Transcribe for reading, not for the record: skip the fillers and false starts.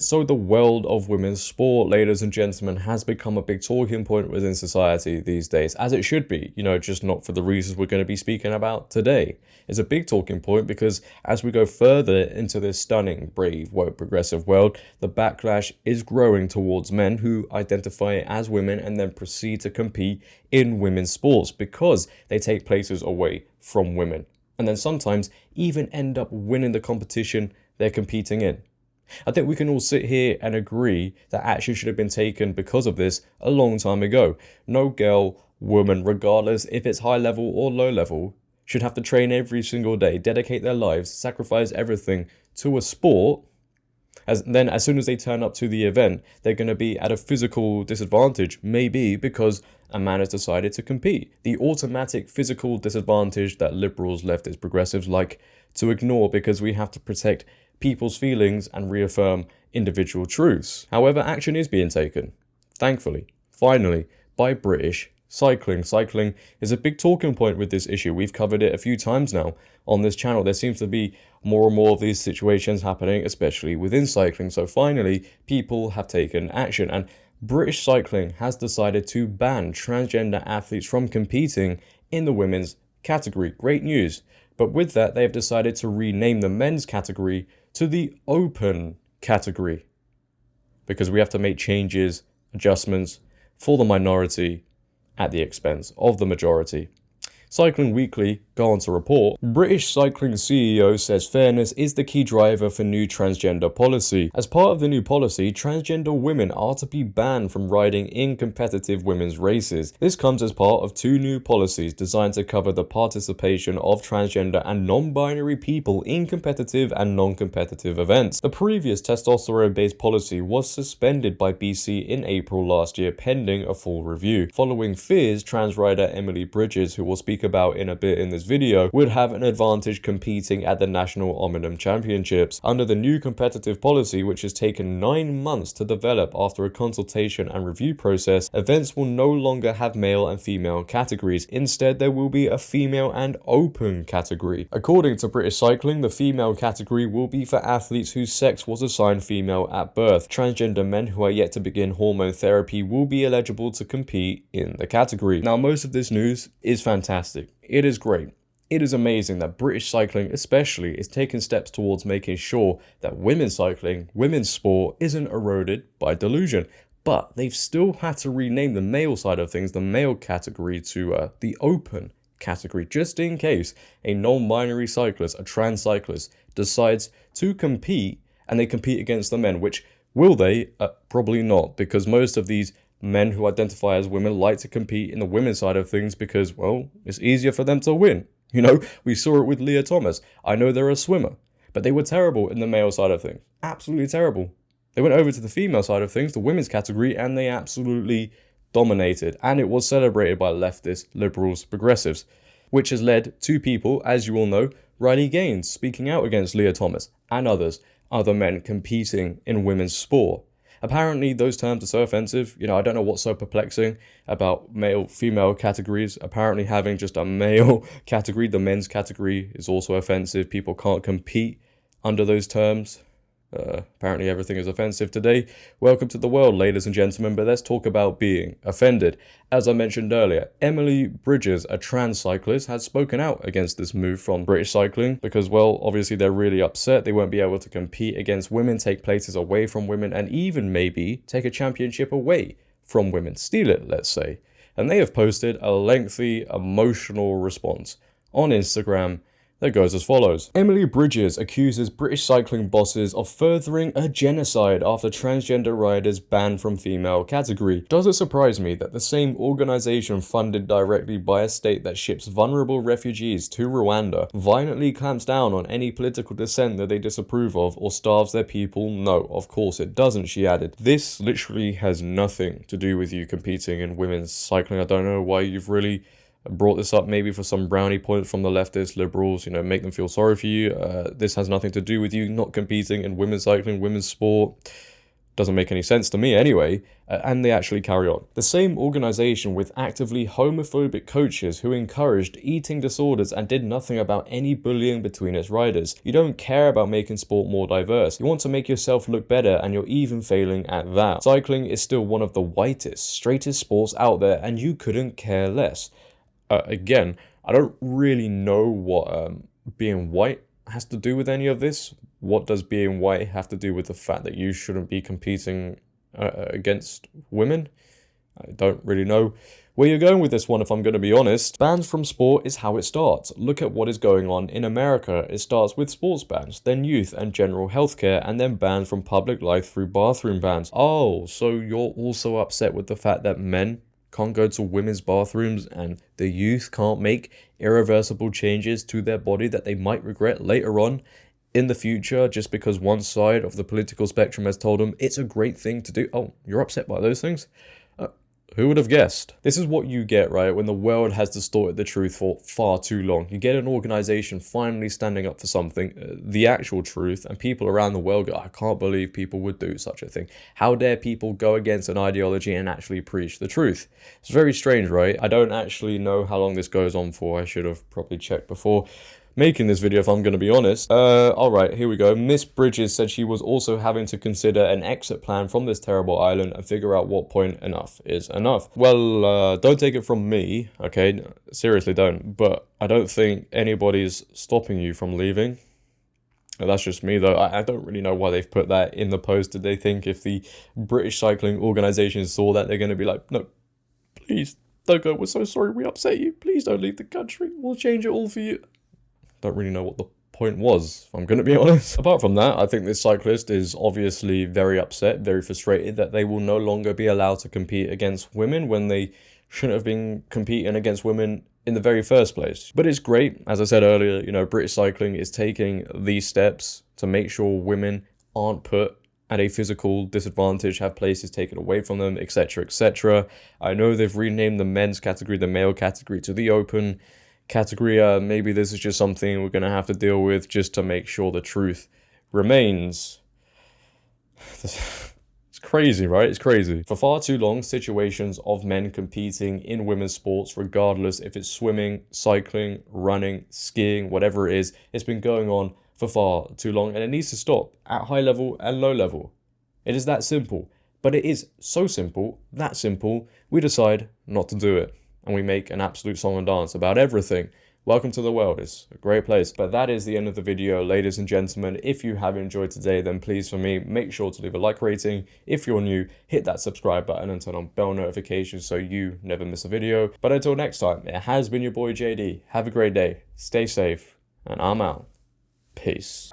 So the world of women's sport, ladies and gentlemen, has become a big talking point within society these days, as it should be, just not for the reasons we're going to be speaking about today. It's a big talking point because as we go further into this stunning, brave, woke, progressive world, the backlash is growing towards men who identify as women and then proceed to compete in women's sports because they take places away from women, and then sometimes even end up winning the competition they're competing in. I think we can all sit here and agree that action should have been taken because of this a long time ago. No girl, woman, regardless if it's high level or low level, should have to train every single day, dedicate their lives, sacrifice everything to a sport. As soon as they turn up to the event, they're going to be at a physical disadvantage, maybe because a man has decided to compete. The automatic physical disadvantage that liberals, leftists, progressives like to ignore because we have to protect people's feelings and reaffirm individual truths. However, action is being taken, thankfully, finally, by British cycling. Cycling is a big talking point with this issue. We've covered it a few times now on this channel. There seems to be more and more of these situations happening, especially within cycling. So finally, people have taken action, and British cycling has decided to ban transgender athletes from competing in the women's category. Great news. But with that, they have decided to rename the men's category to the open category because we have to make changes, adjustments for the minority at the expense of the majority. Cycling Weekly go on to report, British cycling CEO says fairness is the key driver for new transgender policy. As part of the new policy, transgender women are to be banned from riding in competitive women's races. This comes as part of two new policies designed to cover the participation of transgender and non-binary people in competitive and non-competitive events. The previous testosterone-based policy was suspended by BC in April last year pending a full review, following fears trans rider Emily Bridges, who will speak about in a bit in this video, would have an advantage competing at the National Omnium Championships. Under the new competitive policy, which has taken 9 months to develop after a consultation and review process, events will no longer have male and female categories. Instead, there will be a female and open category. According to British Cycling, the female category will be for athletes whose sex was assigned female at birth. Transgender men who are yet to begin hormone therapy will be eligible to compete in the category. Now, most of this news is fantastic. It is great. It is amazing that British cycling especially is taking steps towards making sure that women's cycling, women's sport isn't eroded by delusion. But they've still had to rename the male side of things, the male category, to the open category, just in case a non-binary cyclist, a trans cyclist, decides to compete and they compete against the men, which will they? Probably not, because most of these men who identify as women like to compete in the women's side of things because, well, it's easier for them to win. We saw it with Leah Thomas. I know they're a swimmer, but they were terrible in the male side of things. Absolutely terrible. They went over to the female side of things, the women's category, and they absolutely dominated. And it was celebrated by leftists, liberals, progressives, which has led to people, as you all know, Riley Gaines speaking out against Leah Thomas and other men competing in women's sport. Apparently, those terms are so offensive. I don't know what's so perplexing about male-female categories. Apparently, having just a male category, the men's category, is also offensive. People can't compete under those terms. Apparently, everything is offensive today. Welcome to the world, ladies and gentlemen, but let's talk about being offended. As I mentioned earlier, Emily Bridges, a trans cyclist, has spoken out against this move from British cycling because, well, obviously they're really upset. They won't be able to compete against women, take places away from women, and even maybe take a championship away from women. Steal it, let's say. And they have posted a lengthy, emotional response on Instagram that goes as follows. Emily Bridges accuses British cycling bosses of furthering a genocide after transgender riders banned from female category. Does it surprise me that the same organisation funded directly by a state that ships vulnerable refugees to Rwanda violently clamps down on any political dissent that they disapprove of or starves their people? No, of course it doesn't, she added. This literally has nothing to do with you competing in women's cycling. I don't know why you've really brought this up, maybe for some brownie points from the leftists, liberals, make them feel sorry for you. This has nothing to do with you not competing in women's cycling, women's sport. doesn't make any sense to me anyway, and they actually carry on. The same organization with actively homophobic coaches who encouraged eating disorders and did nothing about any bullying between its riders. You don't care about making sport more diverse. You want to make yourself look better, and you're even failing at that. Cycling is still one of the whitest, straightest sports out there, and you couldn't care less. Again, I don't really know what being white has to do with any of this. What does being white have to do with the fact that you shouldn't be competing against women? I don't really know where you're going with this one, if I'm going to be honest. Bans from sport is how it starts. Look at what is going on in America. It starts with sports bans, then youth and general healthcare, and then bans from public life through bathroom bans. Oh, so you're also upset with the fact that men can't go to women's bathrooms and the youth can't make irreversible changes to their body that they might regret later on in the future just because one side of the political spectrum has told them it's a great thing to do. Oh, you're upset by those things? Who would have guessed? This is what you get, right, when the world has distorted the truth for far too long. You get an organization finally standing up for something, the actual truth, and people around the world go, I can't believe people would do such a thing. How dare people go against an ideology and actually preach the truth? It's very strange, right? I don't actually know how long this goes on for. I should have probably checked before making this video, if I'm going to be honest. Alright, here we go. Miss Bridges said she was also having to consider an exit plan from this terrible island and figure out what point enough is enough. Well, don't take it from me, okay? Seriously, don't. But I don't think anybody's stopping you from leaving. That's just me, though. I don't really know why they've put that in the post. Did they think if the British cycling organisation saw that, they're going to be like, no, please, don't go. We're so sorry we upset you. Please don't leave the country. We'll change it all for you. Don't really know what the point was, if I'm going to be honest. Apart from that, I think this cyclist is obviously very upset, very frustrated that they will no longer be allowed to compete against women when they shouldn't have been competing against women in the very first place. But it's great. As I said earlier, you know, British cycling is taking these steps to make sure women aren't put at a physical disadvantage, have places taken away from them, etc., etc. I know they've renamed the men's category, the male category, to the open category. Maybe this is just something we're going to have to deal with just to make sure the truth remains. It's crazy, right? It's crazy. For far too long, situations of men competing in women's sports, regardless if it's swimming, cycling, running, skiing, whatever it is, it's been going on for far too long, and it needs to stop at high level and low level. It is that simple. But it is so simple, that simple, we decide not to do it. And we make an absolute song and dance about everything. Welcome to the world. It's a great place. But that is the end of the video, ladies and gentlemen. If you have enjoyed today, then please, for me, make sure to leave a like rating. If you're new, hit that subscribe button and turn on bell notifications so you never miss a video. But until next time, it has been your boy JD. Have a great day. Stay safe. And I'm out. Peace.